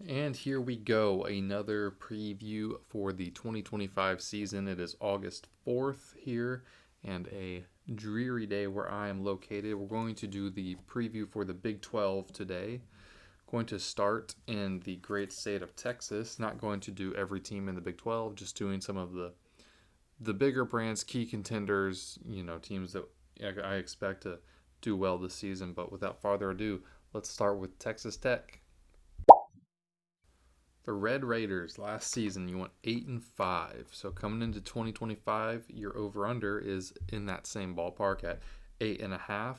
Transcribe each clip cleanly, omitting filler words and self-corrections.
And here we go, another preview for the 2025 season. It is August 4th here, and a dreary day where I am located. We're going to do the preview for the Big 12 today. Going to start in the great state of Texas. Not going to do every team in the Big 12, just doing some of the bigger brands, key contenders, teams that I expect to do well this season. But without further ado, let's start with Texas Tech. The Red Raiders last season you went 8-5. So coming into 2025, your over under is in that same ballpark at 8.5.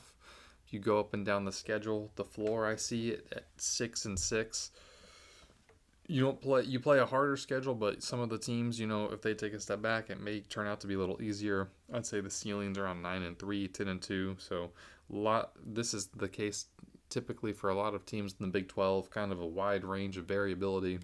If you go up and down the schedule, the floor I see it at 6-6. You play a harder schedule, but some of the teams, if they take a step back, it may turn out to be a little easier. I'd say the ceilings are on 9-3, 10-2. So this is the case typically for a lot of teams in the Big 12, kind of a wide range of variability.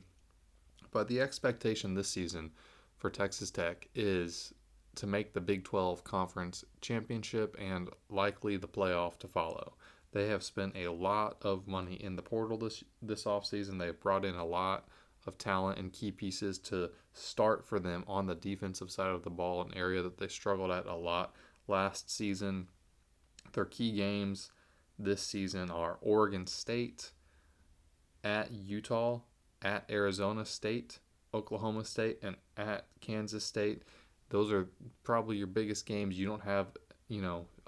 But the expectation this season for Texas Tech is to make the Big 12 Conference Championship and likely the playoff to follow. They have spent a lot of money in the portal this offseason. They have brought in a lot of talent and key pieces to start for them on the defensive side of the ball, an area that they struggled at a lot last season. Their key games this season are Oregon State, at Utah, at Arizona State, Oklahoma State, and at Kansas State. Those are probably your biggest games. You don't have,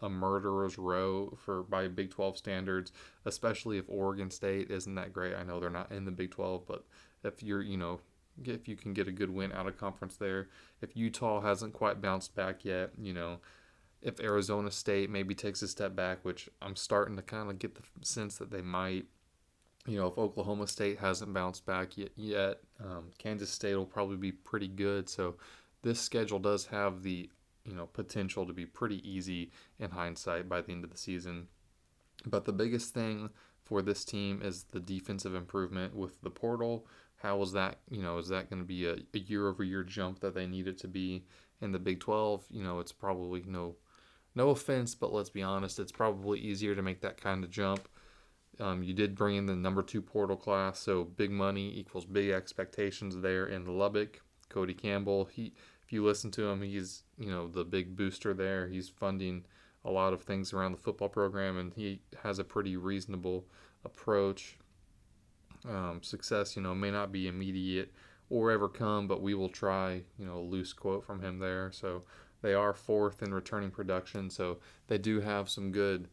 a murderer's row by Big 12 standards, especially if Oregon State isn't that great. I know they're not in the Big 12, but if if you can get a good win out of conference there, if Utah hasn't quite bounced back yet, if Arizona State maybe takes a step back, which I'm starting to kind of get the sense that they might, if Oklahoma State hasn't bounced back yet, Kansas State will probably be pretty good. So this schedule does have the potential to be pretty easy in hindsight by the end of the season. But the biggest thing for this team is the defensive improvement with the portal. How is that? Is that going to be a year-over-year jump that they need it to be in the Big 12? It's probably no offense, but let's be honest, it's probably easier to make that kind of jump. You did bring in the number 2 portal class, so big money equals big expectations there in Lubbock. Cody Campbell, if you listen to him, he's the big booster there. He's funding a lot of things around the football program, and he has a pretty reasonable approach. Success, may not be immediate or ever come, but we will try. A loose quote from him there. So they are 4th in returning production, so they do have some good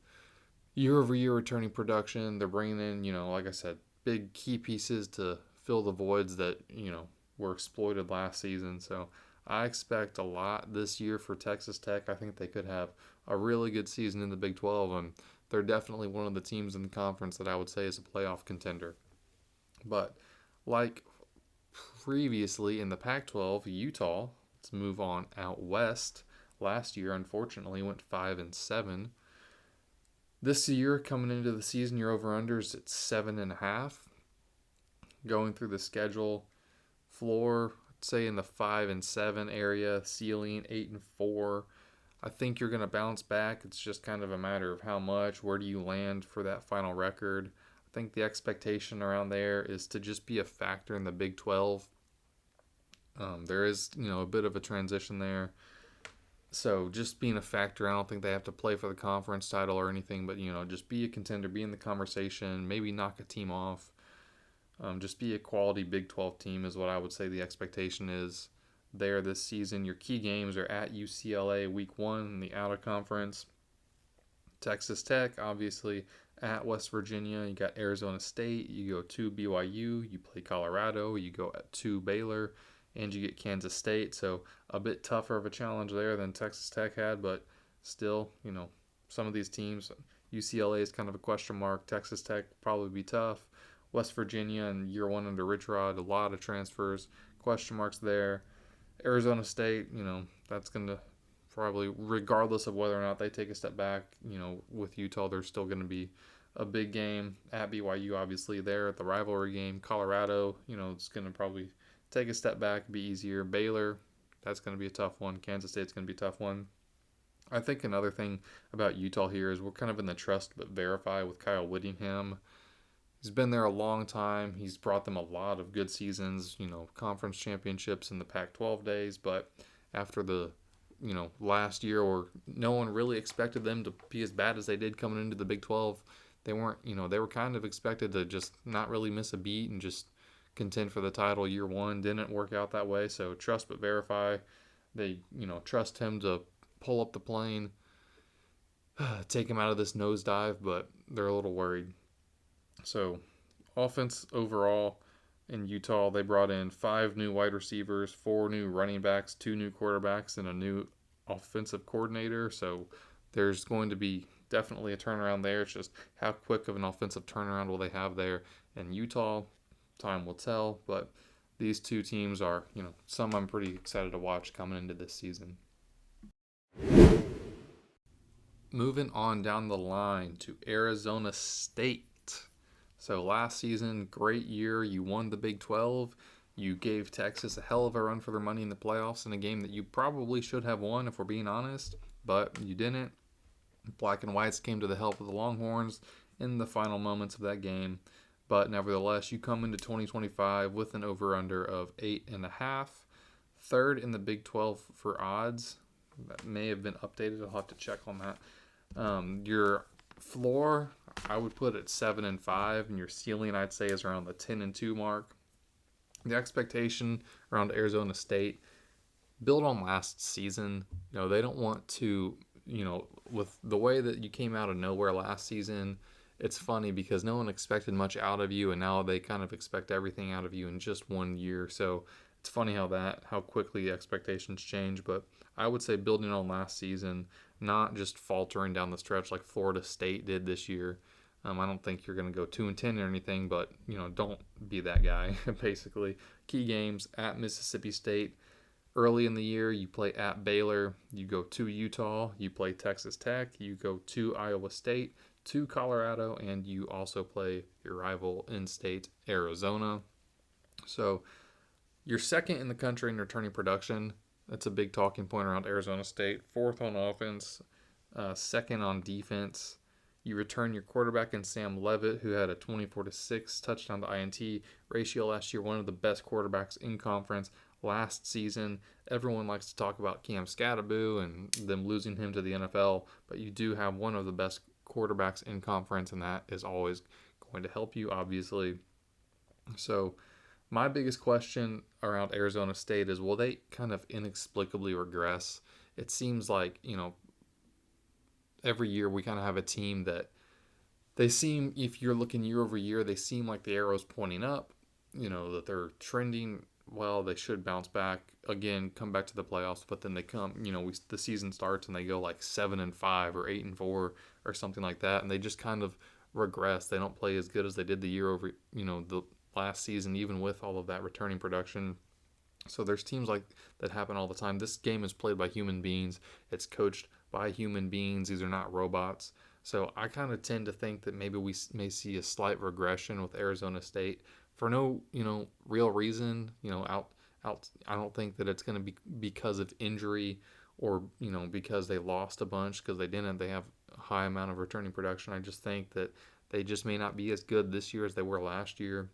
year-over-year returning production. They're bringing in, like I said, big key pieces to fill the voids that, were exploited last season. So I expect a lot this year for Texas Tech. I think they could have a really good season in the Big 12, and they're definitely one of the teams in the conference that I would say is a playoff contender. But like previously in the Pac-12, Utah, let's move on out west. Last year, unfortunately, went 5-7. This year, coming into the season, your over-unders at 7.5. Going through the schedule, floor, say in the 5-7 area, ceiling 8-4. I think you're going to bounce back. It's just kind of a matter of how much. Where do you land for that final record? I think the expectation around there is to just be a factor in the Big 12. There is, a bit of a transition there. So just being a factor, I don't think they have to play for the conference title or anything, but just be a contender, be in the conversation, maybe knock a team off. Just be a quality Big 12 team is what I would say the expectation is there this season. Your key games are at UCLA week 1 in the out of conference. Texas Tech, obviously, at West Virginia. You got Arizona State. You go to BYU. You play Colorado. You go to Baylor. And you get Kansas State. So a bit tougher of a challenge there than Texas Tech had, but still, some of these teams, UCLA is kind of a question mark. Texas Tech probably be tough. West Virginia in year 1 under Rich Rod, a lot of transfers, question marks there. Arizona State, that's going to probably, regardless of whether or not they take a step back, with Utah, there's still going to be a big game at BYU, obviously, there at the rivalry game. Colorado, it's going to probably take a step back, be easier. Baylor, that's going to be a tough one. Kansas State's going to be a tough one. I think another thing about Utah here is we're kind of in the trust but verify with Kyle Whittingham. He's been there a long time. He's brought them a lot of good seasons, conference championships in the Pac-12 days. But after the, last year, or no one really expected them to be as bad as they did coming into the Big 12. They weren't, they were kind of expected to just not really miss a beat and just contend for the title year one. Didn't work out that way. So trust but verify. They, trust him to pull up the plane, take him out of this nosedive, but they're a little worried. So, offense overall in Utah, they brought in 5 new wide receivers, 4 new running backs, 2 new quarterbacks, and a new offensive coordinator. So, there's going to be definitely a turnaround there. It's just how quick of an offensive turnaround will they have there in Utah? Time will tell. But these two teams are, some I'm pretty excited to watch coming into this season. Moving on down the line to Arizona State. So last season, great year. You won the Big 12. You gave Texas a hell of a run for their money in the playoffs in a game that you probably should have won, if we're being honest, but you didn't. Black and Whites came to the help of the Longhorns in the final moments of that game. But nevertheless, you come into 2025 with an over-under of 8.5. Third in the Big 12 for odds. That may have been updated. I'll have to check on that. Your floor, I would put at 7-5, and your ceiling, I'd say, is around the 10-2 mark. The expectation around Arizona State, build on last season. They don't want to, with the way that you came out of nowhere last season, it's funny because no one expected much out of you, and now they kind of expect everything out of you in just 1 year. So it's funny how quickly expectations change. But I would say building on last season, not just faltering down the stretch like Florida State did this year. I don't think you're going to go 2-10 or anything, but don't be that guy. Basically, key games at Mississippi State. Early in the year, you play at Baylor. You go to Utah. You play Texas Tech. You go to Iowa State, to Colorado, and you also play your rival in-state Arizona. So you're second in the country in returning production. That's a big talking point around Arizona State. Fourth on offense, second on defense. You return your quarterback in Sam Levitt, who had a 24-6 touchdown to INT ratio last year, one of the best quarterbacks in conference last season. Everyone likes to talk about Cam Skattebo and them losing him to the NFL, but you do have one of the best quarterbacks in conference, and that is always going to help you, obviously. So my biggest question around Arizona State is, will they kind of inexplicably regress? It seems like, every year we kind of have a team that they seem, if you're looking year over year, they seem like the arrow's pointing up, that they're trending well. They should bounce back again, come back to the playoffs, but then they come, the season starts and they go like 7-5 or 8-4 or something like that, and they just kind of regress. They don't play as good as they did the year over, the last season, even with all of that returning production. So there's teams like that happen all the time. This game is played by human beings. It's coached by human beings. These are not robots. So I kind of tend to think that maybe we may see a slight regression with Arizona State for no, real reason. I don't think that it's going to be because of injury or, because they lost a bunch, because they didn't. They have a high amount of returning production. I just think that they just may not be as good this year as they were last year.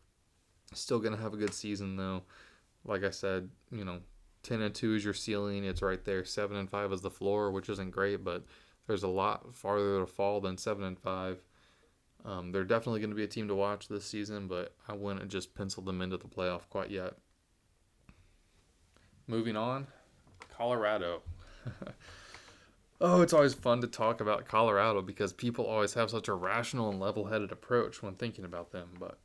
Still going to have a good season, though. Like I said, 10-2 is your ceiling. It's right there. 7-5 is the floor, which isn't great, but there's a lot farther to fall than 7-5. They're definitely going to be a team to watch this season, but I wouldn't just pencil them into the playoff quite yet. Moving on, Colorado. Oh, it's always fun to talk about Colorado because people always have such a rational and level-headed approach when thinking about them. But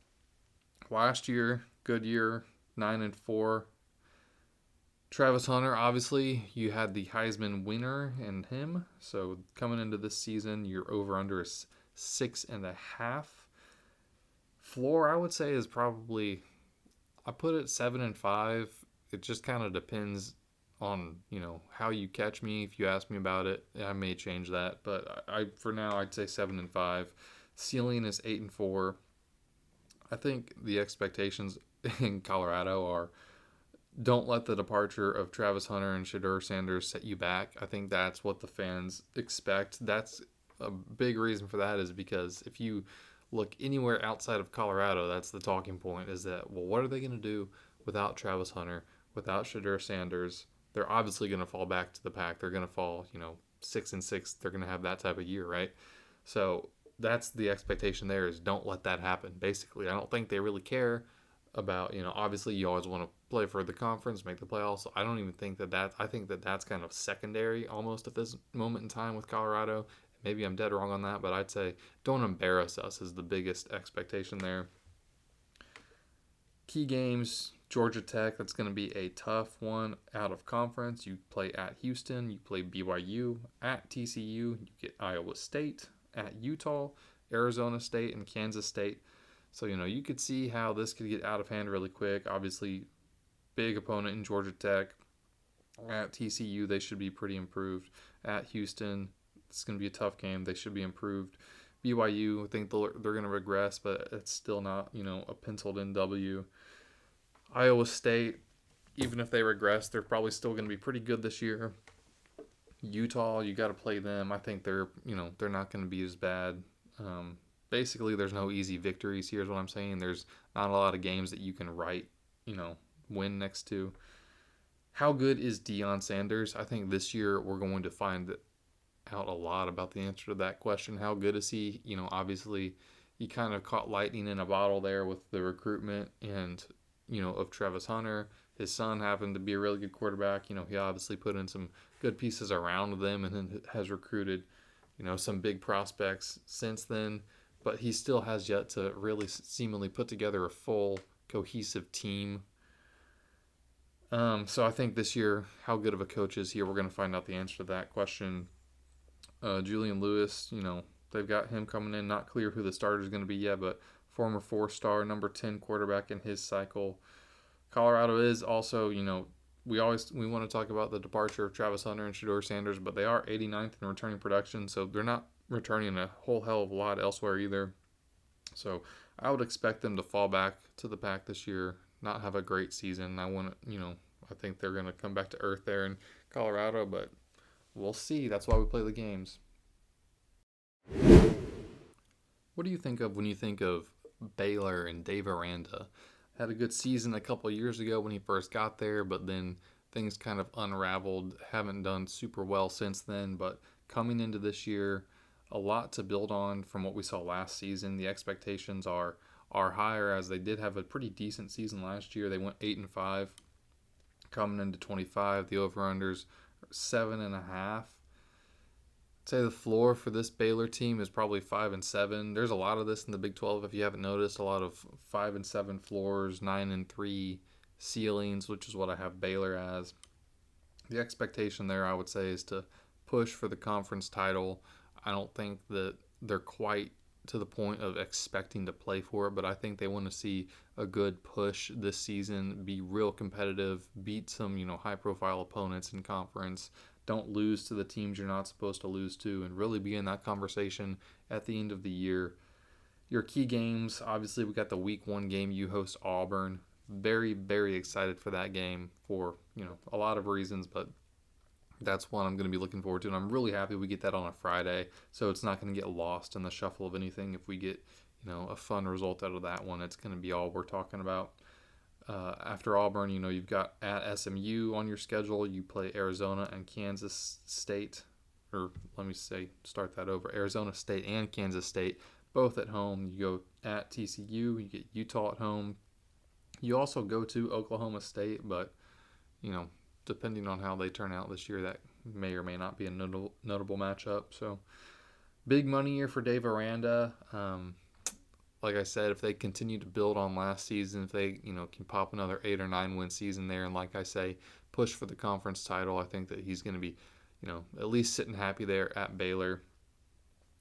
last year, good year, 9-4. Travis Hunter, obviously, you had the Heisman winner in him. So coming into this season, your over-under is 6.5. Floor, I would say, is probably, I put it 7-5. It just kind of depends on, how you catch me. If you ask me about it, I may change that. But for now, I'd say 7-5. Ceiling is 8-4. I think the expectations in Colorado are, don't let the departure of Travis Hunter and Shedeur Sanders set you back. I think that's what the fans expect. That's a big reason for that, is because if you look anywhere outside of Colorado, that's the talking point, is that, well, what are they going to do without Travis Hunter, without Shedeur Sanders? They're obviously going to fall back to the pack. They're going to fall, 6-6. They're going to have that type of year, right? So that's the expectation there, is don't let that happen, basically. I don't think they really care about, obviously you always want to play for the conference, make the playoffs. So I don't even think I think that that's kind of secondary almost at this moment in time with Colorado. Maybe I'm dead wrong on that, but I'd say don't embarrass us is the biggest expectation there. Key games, Georgia Tech, that's going to be a tough one out of conference. You play at Houston, you play BYU, at TCU, you get Iowa State, at Utah, Arizona State, and Kansas State. So, you could see how this could get out of hand really quick. Obviously, big opponent in Georgia Tech. At TCU, they should be pretty improved. At Houston, it's going to be a tough game. They should be improved. BYU, I think they're going to regress, but it's still not, a penciled-in W. Iowa State, even if they regress, they're probably still going to be pretty good this year. Utah, you got to play them. I think they're not going to be as bad. Basically, there's no easy victories. Here's what I'm saying. There's not a lot of games that you can win next to. How good is Deion Sanders? I think this year we're going to find out a lot about the answer to that question. How good is he? Obviously, he kind of caught lightning in a bottle there with the recruitment and, of Travis Hunter. His son happened to be a really good quarterback. He obviously put in some good pieces around them and then has recruited, some big prospects since then. But he still has yet to really seemingly put together a full, cohesive team. So I think this year, how good of a coach is he? We're going to find out the answer to that question. Julian Lewis, they've got him coming in. Not clear who the starter is going to be yet, but former 4-star, number 10 quarterback in his cycle. Colorado is also, we want to talk about the departure of Travis Hunter and Shedeur Sanders, but they are 89th in returning production, so they're not returning a whole hell of a lot elsewhere either. So I would expect them to fall back to the pack this year, not have a great season. I think they're going to come back to earth there in Colorado, but we'll see. That's why we play the games. What do you think of when you think of Baylor and Dave Aranda? Had a good season a couple of years ago when he first got there, but then things kind of unraveled. Haven't done super well since then, but coming into this year, a lot to build on from what we saw last season. The expectations are higher, as they did have a pretty decent season last year. They went 8-5. Coming into 25, the over-unders are 7.5. I'd say the floor for this Baylor team is probably 5-7. There's a lot of this in the Big 12 if you haven't noticed. A lot of 5-7 floors, 9-3 ceilings, which is what I have Baylor as. The expectation there, I would say, is to push for the conference title. I don't think that they're quite to the point of expecting to play for it, but I think they want to see a good push this season, be real competitive, beat some, high-profile opponents in conference, don't lose to the teams you're not supposed to lose to, and really be in that conversation at the end of the year. Your key games, obviously we got the week 1 game. You host Auburn. Very, very excited for that game for, a lot of reasons, but that's one I'm going to be looking forward to, and I'm really happy we get that on a Friday, so it's not going to get lost in the shuffle of anything. If we get, a fun result out of that one, it's going to be all we're talking about. After Auburn, you've got at SMU on your schedule. You play Arizona and Kansas State, or let me start that over. Arizona State and Kansas State, both at home. You go at TCU, you get Utah at home. You also go to Oklahoma State, but, depending on how they turn out this year, that may or may not be a notable matchup. So, big money year for Dave Aranda. Like I said, if they continue to build on last season, if they can pop another 8 or 9 win season there, and like I say, push for the conference title, I think that he's going to be, at least sitting happy there at Baylor.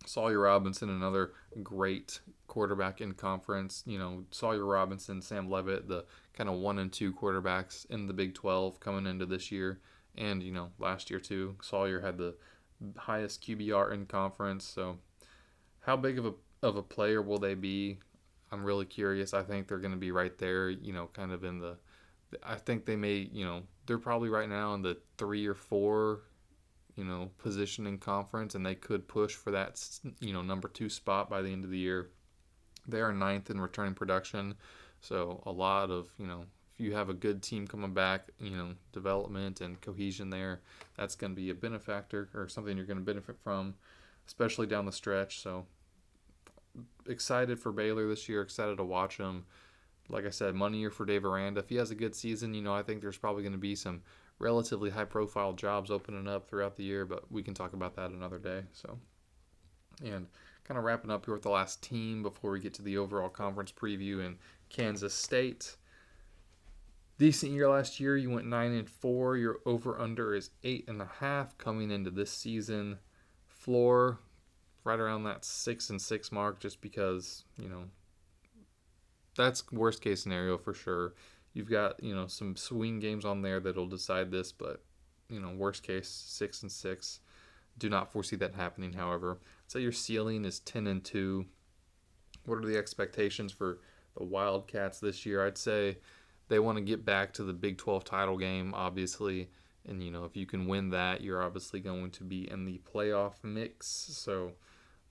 Sawyer Robinson, another great quarterback in conference. Sawyer Robinson, Sam Leavitt, the kind of 1 and 2 quarterbacks in the Big 12 coming into this year. And, last year too. Sawyer had the highest QBR in conference. So how big of a player will they be? I'm really curious. I think they're going to be right there, kind of in the – I think they may, they're probably right now in the 3 or 4 position in conference, and they could push for that, number 2 spot by the end of the year. They are ninth in returning production. So a lot of, if you have a good team coming back, development and cohesion there, that's going to be a benefactor or something you're going to benefit from, especially down the stretch. So excited for Baylor this year, excited to watch them. Like I said, money year for Dave Aranda. If he has a good season, I think there's probably going to be some relatively high-profile jobs opening up throughout the year, but we can talk about that another day. So, and kind of wrapping up here with the last team before we get to the overall conference preview in Kansas State. Decent year last year. You went 9-4. Your over/under is 8.5 coming into this season. Floor right around that 6-6 mark, just because that's worst case scenario for sure. You've got some swing games on there that'll decide this, but worst case 6-6. Do not foresee that happening. However, I'd say your ceiling is 10-2. What are the expectations for the Wildcats this year? I'd say they want to get back to the Big 12 title game, obviously. And, if you can win that, you're obviously going to be in the playoff mix. So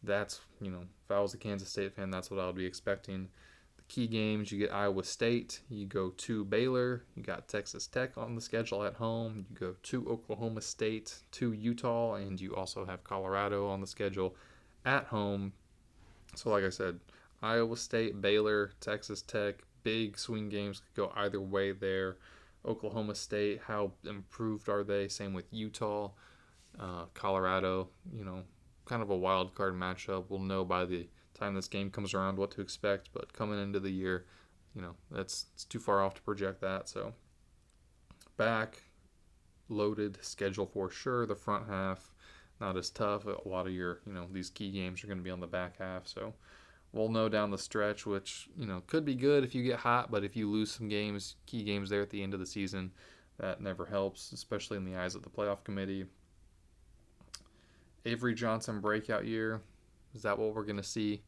that's, if I was a Kansas State fan, that's what I would be expecting. The key games, you get Iowa State, you go to Baylor, you got Texas Tech on the schedule at home, you go to Oklahoma State, to Utah, and you also have Colorado on the schedule at home. So like I said, Iowa State, Baylor, Texas Tech, big swing games could go either way there. Oklahoma State, how improved are they? Same with Utah. Colorado, kind of a wild card matchup. We'll know by the time this game comes around what to expect, but coming into the year, it's too far off to project that. So back loaded schedule for sure. The front half not as tough. A lot of your these key games are going to be on the back half, so we'll know down the stretch, which could be good if you get hot, but if you lose some games, key games there at the end of the season, that never helps, especially in the eyes of the playoff committee. Avery Johnson breakout year. Is that what we're going to see?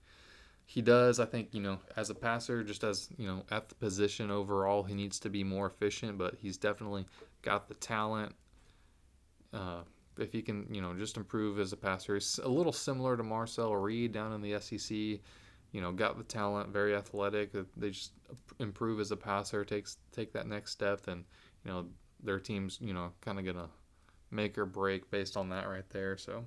He does. I think, as a passer, just as, at the position overall, he needs to be more efficient, but he's definitely got the talent. If he can, just improve as a passer. He's a little similar to Marcel Reed down in the SEC. Got the talent, very athletic. They just improve as a passer, take that next step, and, their team's, kind of going to make or break based on that right there. So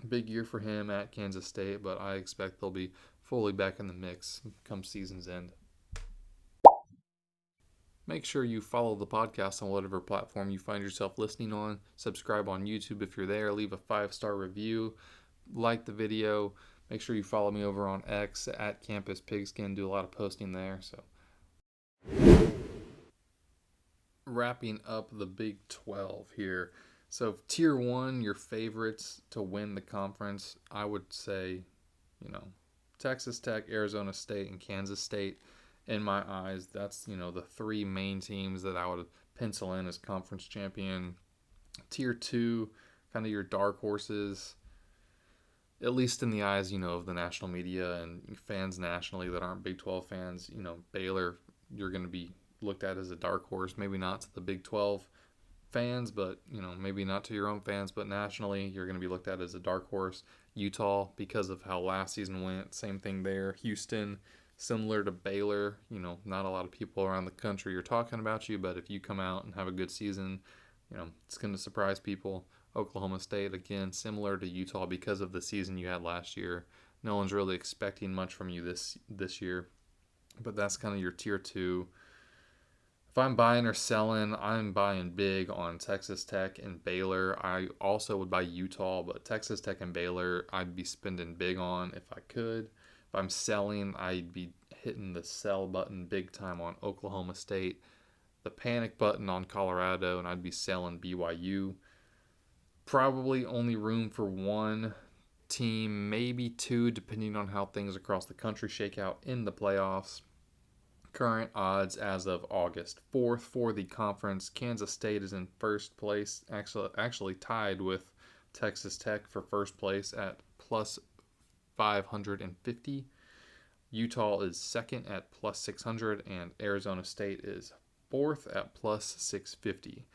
big year for him at Kansas State, but I expect they'll be fully back in the mix come season's end. Make sure you follow the podcast on whatever platform you find yourself listening on. Subscribe on YouTube if you're there. Leave a 5-star review. Like the video. Make sure you follow me over on X at Campus Pigskin. Do a lot of posting there. So, wrapping up the Big 12 here. So, Tier 1, your favorites to win the conference, I would say, Texas Tech, Arizona State, and Kansas State. In my eyes, that's, the three main teams that I would pencil in as conference champion. Tier 2, kind of your dark horses, at least in the eyes, of the national media and fans nationally that aren't Big 12 fans. Baylor, you're going to be looked at as a dark horse, maybe not to the Big 12 fans, but, maybe not to your own fans, but nationally, you're going to be looked at as a dark horse. Utah, because of how last season went, same thing there. Houston, similar to Baylor, not a lot of people around the country are talking about you, but if you come out and have a good season, it's going to surprise people. Oklahoma State, again, similar to Utah because of the season you had last year. No one's really expecting much from you this year, but that's kind of your Tier 2. If I'm buying or selling, I'm buying big on Texas Tech and Baylor. I also would buy Utah, but Texas Tech and Baylor, I'd be spending big on if I could. If I'm selling, I'd be hitting the sell button big time on Oklahoma State, the panic button on Colorado, and I'd be selling BYU. Probably only room for one team, maybe two, depending on how things across the country shake out in the playoffs. Current odds as of August 4th for the conference. Kansas State is in first place, actually tied with Texas Tech for first place at plus 550. Utah is second at plus 600, and Arizona State is fourth at plus 650.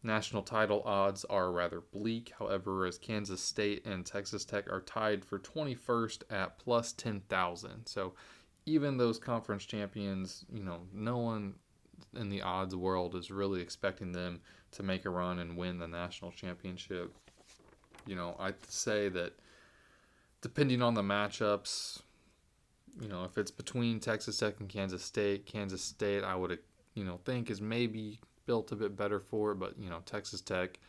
National title odds are rather bleak, however, as Kansas State and Texas Tech are tied for 21st at plus 10,000. So even those conference champions, no one in the odds world is really expecting them to make a run and win the national championship. I'd say that depending on the matchups, if it's between Texas Tech and Kansas State, I would, think is maybe built a bit better for it. But, Texas Tech,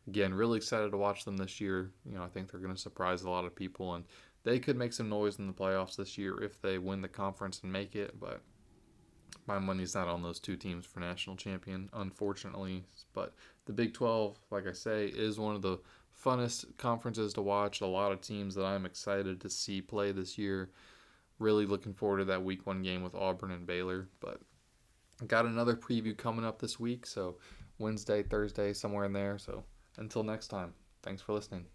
again, really excited to watch them this year. I think they're going to surprise a lot of people, and they could make some noise in the playoffs this year if they win the conference and make it. But my money's not on those two teams for national champion, unfortunately. But the Big 12, like I say, is one of the funnest conferences to watch. A lot of teams that I'm excited to see play this year. Really looking forward to that week 1 game with Auburn and Baylor. But I got another preview coming up this week, so Wednesday, Thursday, somewhere in there. So until next time, thanks for listening.